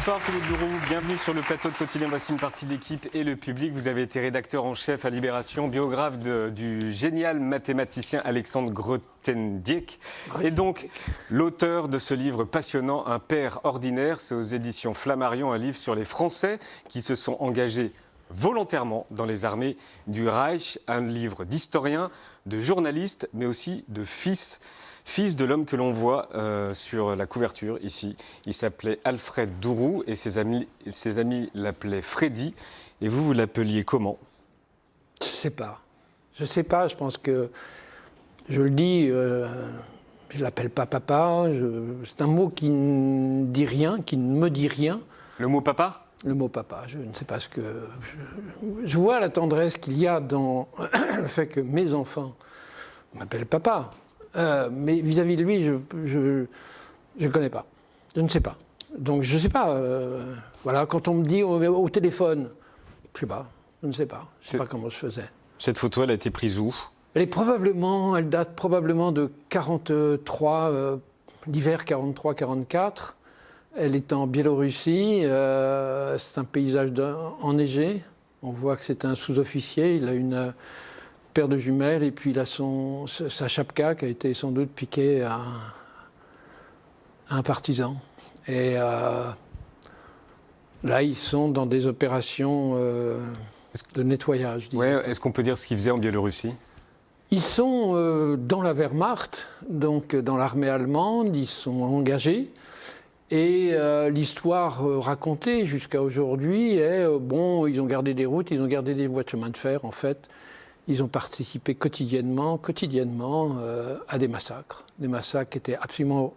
Bonsoir Philippe Duroux, bienvenue sur le plateau de Quotidien. Voici une partie de l'équipe et le public. Vous avez été rédacteur en chef à Libération, biographe du génial mathématicien Alexandre Grothendieck et donc l'auteur de ce livre passionnant, Un père ordinaire. C'est aux éditions Flammarion, un livre sur les Français qui se sont engagés volontairement dans les armées du Reich, un livre d'historien, de journaliste, mais aussi de fils de l'homme que l'on voit sur la couverture ici. Il s'appelait Alfred Duroux et ses amis l'appelaient Freddy. Et vous l'appeliez comment ? Je sais pas, je pense que, je le dis, je l'appelle pas papa, c'est un mot qui ne dit rien, qui ne me dit rien. Le mot papa ? Le mot papa, je ne sais pas ce que... Je vois la tendresse qu'il y a dans le fait que mes enfants m'appellent papa. Mais vis-à-vis de lui, je ne connais pas. Je ne sais pas. Donc je ne sais pas. Voilà, quand on me dit au téléphone, je ne sais pas. Je ne sais pas. Je ne sais pas comment je faisais. Cette photo, elle a été prise où ? Elle date probablement de 43, l'hiver 43-44. Elle est en Biélorussie. C'est un paysage enneigé. On voit que c'est un sous-officier. Il a une paire de jumelles et puis il a sa chapka qui a été sans doute piquée à un partisan. Et là, ils sont dans des opérations de nettoyage. Ouais, est-ce qu'on peut dire ce qu'ils faisaient en Biélorussie ? Ils sont dans la Wehrmacht, donc dans l'armée allemande, ils sont engagés. Et l'histoire racontée jusqu'à aujourd'hui est, ils ont gardé des routes, ils ont gardé des voies de chemin de fer, en fait. Ils ont participé quotidiennement à des massacres qui étaient absolument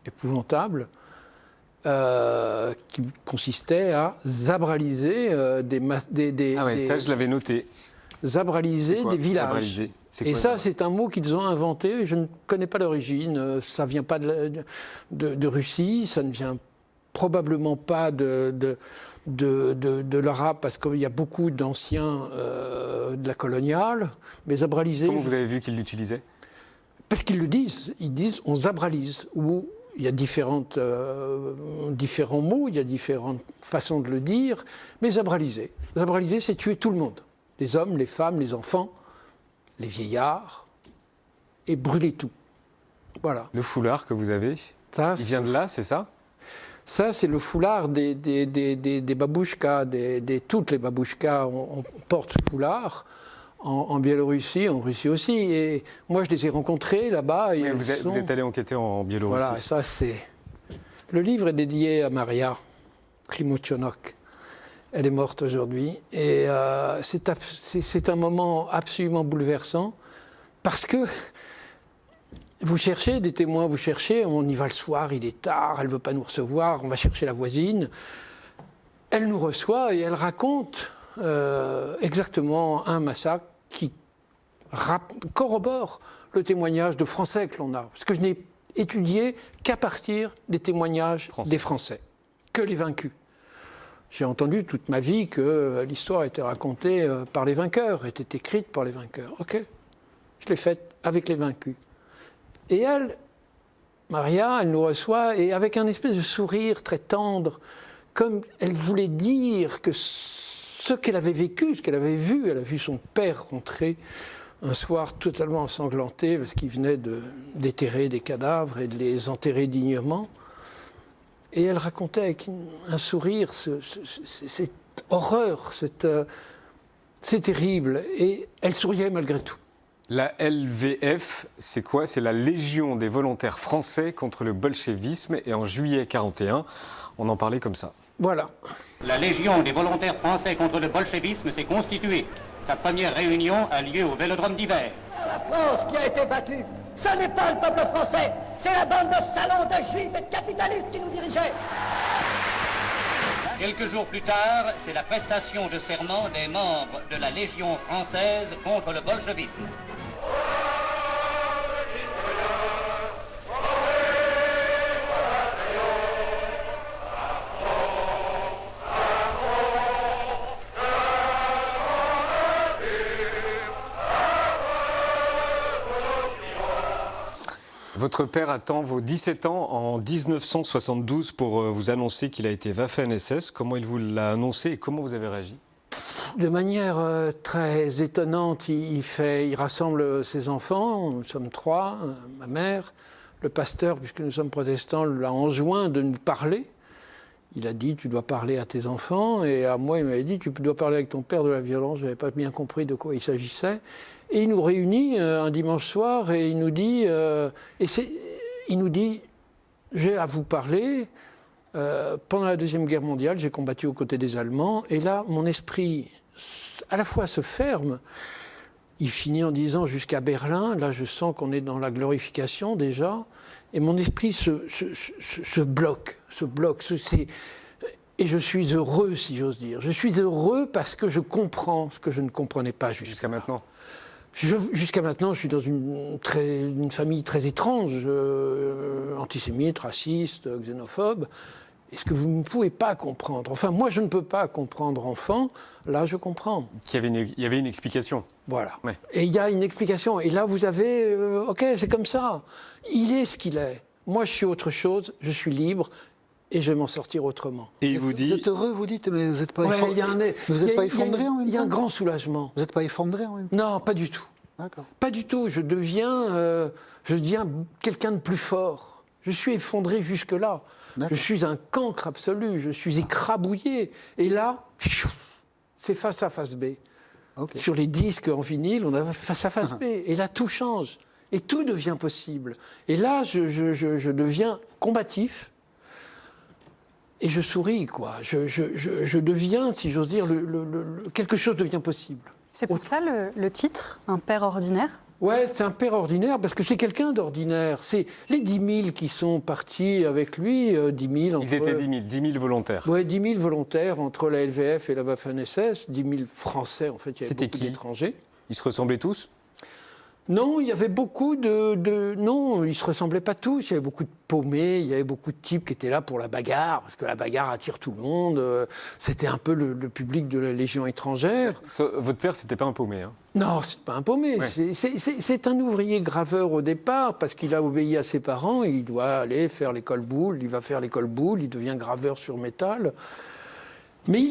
épouvantables, qui consistaient à zabraliser ça je l'avais noté. Zabraliser des villages. Zabraliser. Et ça, c'est un mot qu'ils ont inventé. Je ne connais pas l'origine. Ça ne vient pas de Russie. Ça ne vient probablement pas de l'arabe, parce qu'il y a beaucoup d'anciens de la coloniale. Mais zabraliser... Comment vous avez vu qu'ils l'utilisaient ? Parce qu'ils le disent. Ils disent on zabralise. Ou il y a différents mots, il y a différentes façons de le dire. Mais zabraliser. Zabraliser, c'est tuer tout le monde. Les hommes, les femmes, les enfants, les vieillards, et brûler tout. Voilà. Le foulard que vous avez, il vient de là, c'est ça ? Ça, c'est le foulard des babouchkas, toutes les babouchkas, on porte ce foulard en Biélorussie, en Russie aussi. Et moi, je les ai rencontrés là-bas. Oui, vous êtes allé enquêter en Biélorussie. Voilà, ça c'est... Le livre est dédié à Maria Klimuchonok. Elle est morte aujourd'hui. Et c'est un moment absolument bouleversant parce que vous cherchez des témoins, on y va le soir, il est tard, elle ne veut pas nous recevoir, on va chercher la voisine. Elle nous reçoit et elle raconte exactement un massacre qui corrobore le témoignage de Français que l'on a. Parce que je n'ai étudié qu'à partir des témoignages des Français, que les vaincus. J'ai entendu toute ma vie que l'histoire était racontée par les vainqueurs, était écrite par les vainqueurs. Ok, je l'ai faite avec les vaincus. Et elle, Maria, elle nous reçoit et avec un espèce de sourire très tendre, comme elle voulait dire que ce qu'elle avait vécu, ce qu'elle avait vu, elle a vu son père rentrer un soir totalement ensanglanté parce qu'il venait déterrer des cadavres et de les enterrer dignement. Et elle racontait avec un sourire cette horreur, c'est terrible. Et elle souriait malgré tout. La LVF, c'est quoi ? C'est la Légion des volontaires français contre le bolchevisme. Et en juillet 1941, on en parlait comme ça. Voilà. La Légion des volontaires français contre le bolchevisme s'est constituée. Sa première réunion a lieu au Vélodrome d'hiver. La France qui a été battue, ce n'est pas le peuple français, c'est la bande de salauds, de juifs et de capitalistes qui nous dirigeaient. Quelques jours plus tard, c'est la prestation de serment des membres de la Légion française contre le bolchevisme. Votre père attend vos 17 ans en 1972 pour vous annoncer qu'il a été Waffen-SS. Comment il vous l'a annoncé et comment vous avez réagi ? De manière très étonnante, il rassemble ses enfants, nous sommes 3, ma mère, le pasteur, puisque nous sommes protestants, l'a enjoint de nous parler. Il a dit, tu dois parler à tes enfants, et à moi, il m'avait dit, tu dois parler avec ton père de la violence. Je n'avais pas bien compris de quoi il s'agissait. Et il nous réunit un dimanche soir, et il nous dit, j'ai à vous parler. Pendant la Deuxième Guerre mondiale, j'ai combattu aux côtés des Allemands, et là, mon esprit, à la fois se ferme, il finit en disant jusqu'à Berlin, là je sens qu'on est dans la glorification déjà, et mon esprit se bloque, et je suis heureux, si j'ose dire. Je suis heureux parce que je comprends ce que je ne comprenais pas jusqu'à maintenant. Jusqu'à maintenant, je suis dans une famille très étrange, antisémite, raciste, xénophobe. Et ce que vous ne pouvez pas comprendre, enfin moi je ne peux pas comprendre enfant, là je comprends. Il y avait une explication. Voilà. Ouais. Et il y a une explication. Et là vous avez, ok, c'est comme ça. Il est ce qu'il est. Moi je suis autre chose, je suis libre. Et je vais m'en sortir autrement. Et il vous dit... Vous êtes heureux, vous dites, mais vous n'êtes pas, ouais, vous n'êtes pas effondré en même temps. Il y a un grand soulagement. Vous n'êtes pas effondré en même temps. Non, pas du tout. D'accord. Pas du tout. Je deviens quelqu'un de plus fort. Je suis effondré jusque-là. Je suis un cancre absolu. Je suis écrabouillé. Et là, c'est face à face B. Okay. Sur les disques en vinyle, on a face à face B. Et là, tout change. Et tout devient possible. Et là, je deviens combatif. Et je souris, quoi. Je deviens, si j'ose dire, quelque chose devient possible. C'est pour ça le titre, Un père ordinaire ? Ouais, c'est un père ordinaire, parce que c'est quelqu'un d'ordinaire. C'est les 10 000 qui sont partis avec lui, 10 000... Ils étaient 10 000 volontaires. Oui, 10 000 volontaires entre la LVF et la Waffen-SS, 10 000 Français, en fait, il y avait beaucoup d'étrangers. Ils se ressemblaient tous ? Non, il y avait beaucoup Non, ils ne se ressemblaient pas tous. Il y avait beaucoup de paumés, il y avait beaucoup de types qui étaient là pour la bagarre, parce que la bagarre attire tout le monde. C'était un peu le public de la Légion étrangère. Votre père, c'était pas un paumé, hein ? Non, c'est pas un paumé. Ouais. C'est un ouvrier graveur au départ, parce qu'il a obéi à ses parents. Il doit aller faire l'école Boulle. Il va faire l'école Boulle, il devient graveur sur métal. Mais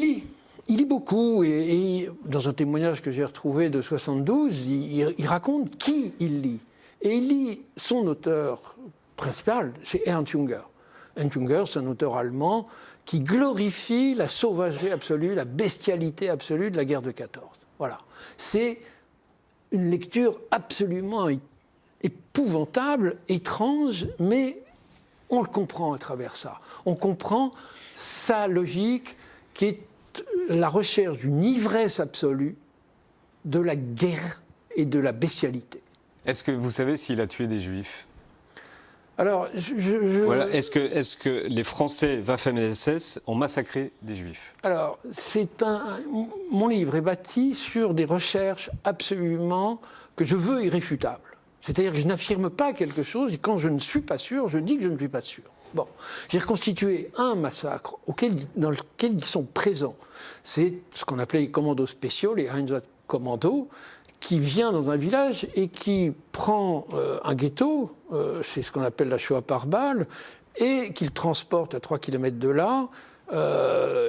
il lit beaucoup, et dans un témoignage que j'ai retrouvé de 72, il raconte qui il lit. Et il lit son auteur principal, c'est Ernst Junger. Ernst Junger, c'est un auteur allemand qui glorifie la sauvagerie absolue, la bestialité absolue de la guerre de 14. Voilà. C'est une lecture absolument épouvantable, étrange, mais on le comprend à travers ça. On comprend sa logique qui est la recherche d'une ivresse absolue de la guerre et de la bestialité. Est-ce que vous savez s'il a tué des Juifs ? Alors, Voilà. Est-ce que les Français Waffen-SS ont massacré des Juifs ? Alors, mon livre est bâti sur des recherches absolument que je veux irréfutables. C'est-à-dire que je n'affirme pas quelque chose et quand je ne suis pas sûr, je dis que je ne suis pas sûr. Bon, j'ai reconstitué un massacre dans lequel ils sont présents. C'est ce qu'on appelait les commandos spéciaux, les Einsatzkommando, qui vient dans un village et qui prend un ghetto, c'est ce qu'on appelle la Shoah par balle, et qu'il transporte à 3 km de là,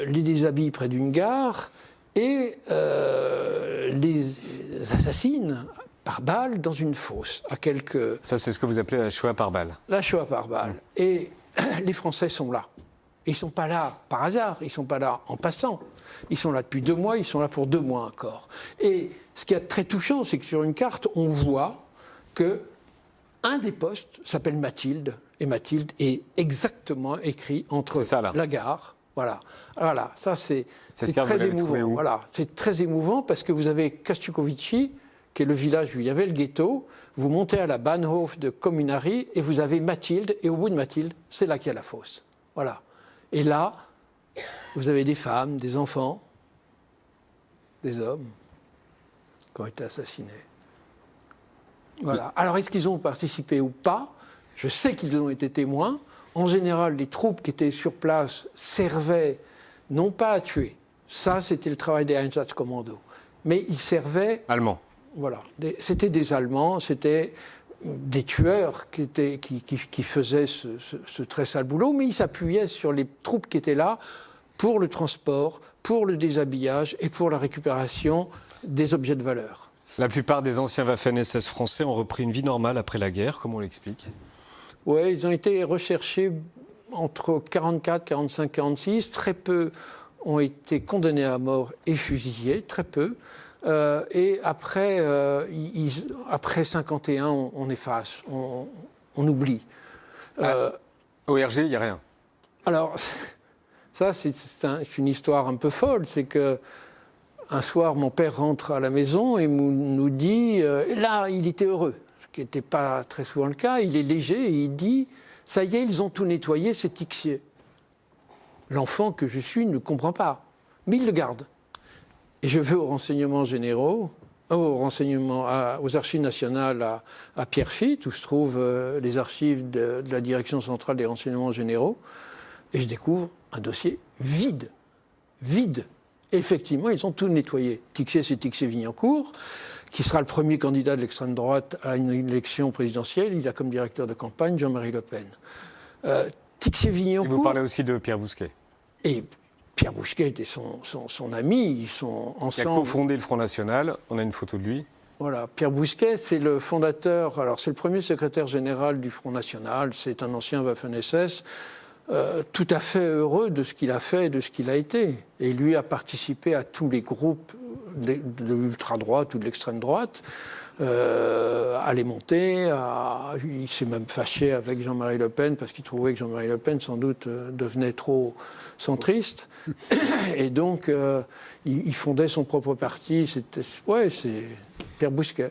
les déshabille près d'une gare et les assassine par balle dans une fosse, à quelques... Ça, c'est ce que vous appelez la Shoah par balle. La Shoah par balle. Et les Français sont là. Et ils ne sont pas là par hasard, ils ne sont pas là en passant. Ils sont là depuis 2 mois, ils sont là pour 2 mois encore. Et ce qui est très touchant, c'est que sur une carte, on voit qu'un des postes s'appelle Mathilde, et Mathilde est exactement écrit entre la gare. Voilà, ça c'est très émouvant. Voilà, c'est très émouvant parce que vous avez Kastukovici, qui est le village où il y avait le ghetto, vous montez à la Bahnhof de Communari et vous avez Mathilde, et au bout de Mathilde, c'est là qu'il y a la fosse. Voilà. Et là, vous avez des femmes, des enfants, des hommes qui ont été assassinés. Voilà. Alors, est-ce qu'ils ont participé ou pas ? Je sais qu'ils ont été témoins. En général, les troupes qui étaient sur place servaient non pas à tuer. Ça, c'était le travail des Einsatzkommando. Mais ils servaient... Allemands. Voilà. C'était des Allemands, c'était des tueurs qui faisaient ce très sale boulot, mais il s'appuyait sur les troupes qui étaient là pour le transport, pour le déshabillage et pour la récupération des objets de valeur. La plupart des anciens Waffen-SS français ont repris une vie normale après la guerre, comment on l'explique? Oui, ils ont été recherchés entre 1944, 1945, 1946. Très peu ont été condamnés à mort et fusillés, très peu. Et après 1951, on efface, on oublie. Au RG, il n'y a rien. Alors, ça, c'est une histoire un peu folle. C'est que un soir, mon père rentre à la maison et nous dit... là, il était heureux, ce qui n'était pas très souvent le cas. Il est léger et il dit « Ça y est, ils ont tout nettoyé, c'est Tixier ». L'enfant que je suis ne comprend pas, mais il le garde. Et je vais aux renseignements généraux, aux archives nationales à Pierrefitte, où se trouvent les archives de la Direction centrale des renseignements généraux, et je découvre un dossier vide. Et effectivement, ils ont tout nettoyé. Tixier, c'est Tixier-Vignancourt, qui sera le premier candidat de l'extrême droite à une élection présidentielle. Il a comme directeur de campagne Jean-Marie Le Pen. Tixier-Vignancourt... Et vous parlez aussi de Pierre Bousquet. Et Pierre Bousquet était son ami, ils sont ensemble. Il a cofondé le Front National, on a une photo de lui. Voilà, Pierre Bousquet, c'est le fondateur, alors c'est le premier secrétaire général du Front National, c'est un ancien Waffen-SS, tout à fait heureux de ce qu'il a fait et de ce qu'il a été. Et lui a participé à tous les groupes de l'ultra-droite ou de l'extrême-droite, à les monter. Il s'est même fâché avec Jean-Marie Le Pen parce qu'il trouvait que Jean-Marie Le Pen, sans doute, devenait trop centriste. Et donc, il fondait son propre parti. C'est Pierre Bousquet.